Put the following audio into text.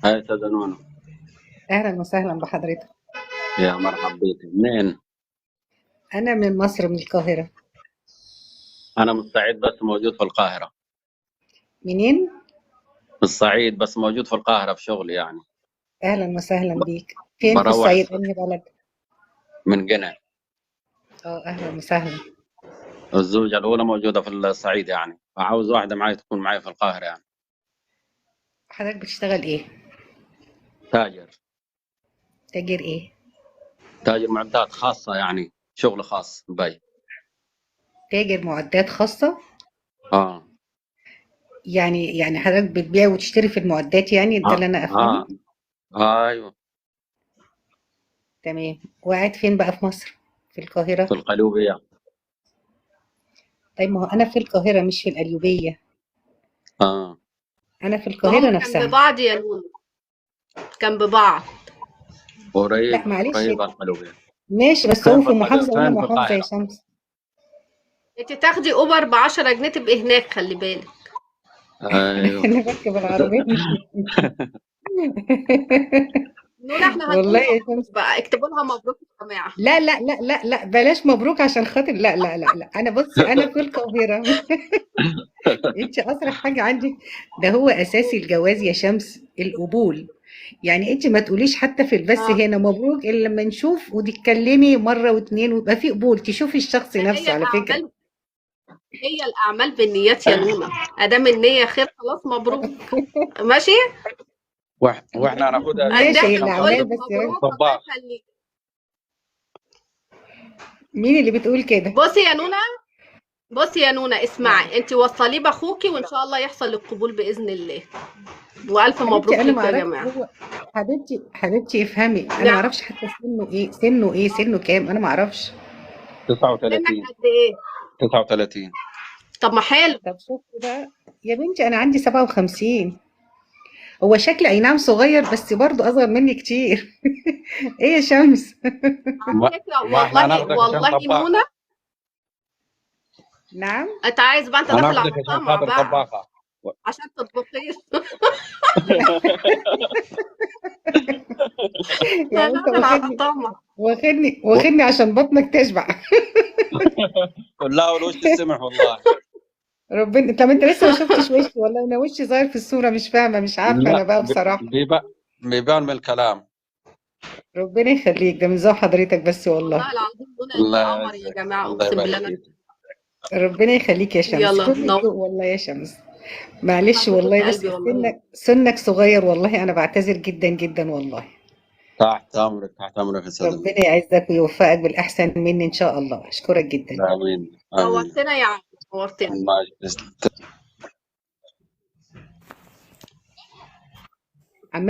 هاي أستاذة نونو. أهلا وسهلا بحضرتك. يا مرحب بك، منين؟ أنا من مصر، من القاهرة. أنا من الصعيد بس موجود في القاهرة. منين؟ من الصعيد بس موجود في القاهرة في شغل يعني. أهلا وسهلا ب- بيك. فين في بروح الصعيد؟ أنهي بلد؟ من قنا. أهلا وسهلا. الزوجة الأولى موجودة في الصعيد يعني، فعاوز واحدة معي تكون معي في القاهرة يعني. حضرتك بتشتغل إيه؟ تاجر. تاجر إيه؟ تاجر معدات خاصة يعني، شغل خاص باي. تاجر معدات خاصة؟ آه. يعني حضرتك بتبيع وتشتري في المعدات، يعني ده آه. اللي أنا أفهمه؟ آه. أيوه. تمام. وقاعد فين بقى في مصر؟ في في القاهرة؟ القليوبية. طيب ما هو أنا في القاهرة مش في القليوبية. آه. أنا في ما القاهرة هم جنب نفسها. بعض يا نونو، جنب بعض. لا قريب معلش. قريب القليوبية. ماشي، بس فين هو في في محافظة وأنا فين في محافظة يا القاهرة؟ شمس. انت تاخدي اوبر ب10 جنيه تبقي هناك، خلي بالك. أيوه. أنا بركب العربية. نونا احنا هنقول والله يا مبروك شمس. بقى، اكتبوا لها مبروك يا جماعه. لا لا لا لا لا، بلاش مبروك عشان خاطر، لا لا لا لا، انا بصي انا في القاهره. انت اسرع حاجه عندك. ده هو اساسي الجواز يا شمس، القبول. يعني انت ما تقوليش حتى في البث اه، هنا مبروك الا لما نشوف وتتكلمي مره واتنين ويبقى في قبول، تشوفي الشخص هي نفسه على فكره. الاعمال، هي الاعمال بالنيات يا نونا، ادام النيه خير خلاص مبروك. ماشي. واحنا هناخدها ماشي، هي الضحكه بتقول الاعمال لك بس يا رب. مبروك، الله طباخ. يخليك. مين اللي بتقول كده؟ بصي يا نونا، بصي يا نونا، نعم. اسمعي، انت وصليه باخوكي وان شاء الله يحصل القبول باذن الله. والف حبيبتي مبروك انا ما ليكم يا اعرفش جماعه. هو. حبيبتي افهمي، انا ما نعم. اعرفش حتى سنه كام، انا ما اعرفش. سنك 39. قد ايه؟ 39. طب ما حلو. طب شوفي بقى. يا بنتي انا عندي 57. هو شكلي اي نعم صغير، بس برضه اصغر مني كتير. ايه يا شمس؟ على فكره ما احنا والله هناخدك عشان والله طباخة. نونا، نعم. انت عايز بقى، انت داخل هناخدك على عشان طمع خاطر بقى طباخة. عشان تطبخي. لا. انا يعني انت داخل على واخدني طمع. واخدني عشان بطنك تشبع. لا، والوش السمح والله. ربنا. طب انت لسه ما شفتش وشي، والله انا وشي ظاهر في الصورة، مش فاهمة، مش عارفة انا لا، بقى بصراحة. بيبان من الكلام. ربنا يخليك، ده من ذوق حضرتك بس والله. والله العظيم نونا انت الله قمر يا يعزك، جماعه، الله اقسم يبارك بالله فيك. ربنا يخليك يا شمس، يلا كل نور. ذوق والله يا شمس. معلش حبيبه والله، بس قلبي والله. سنك صغير والله، انا بعتذر جدا جدا والله. تحت امرك، تحت امرك يا سيدنا. ربنا يعزك ويوفقك بالأحسن مني إن شاء الله، أشكرك جدا. امين امين. نورتنا يا عم، نورتنا. الله يسلمك.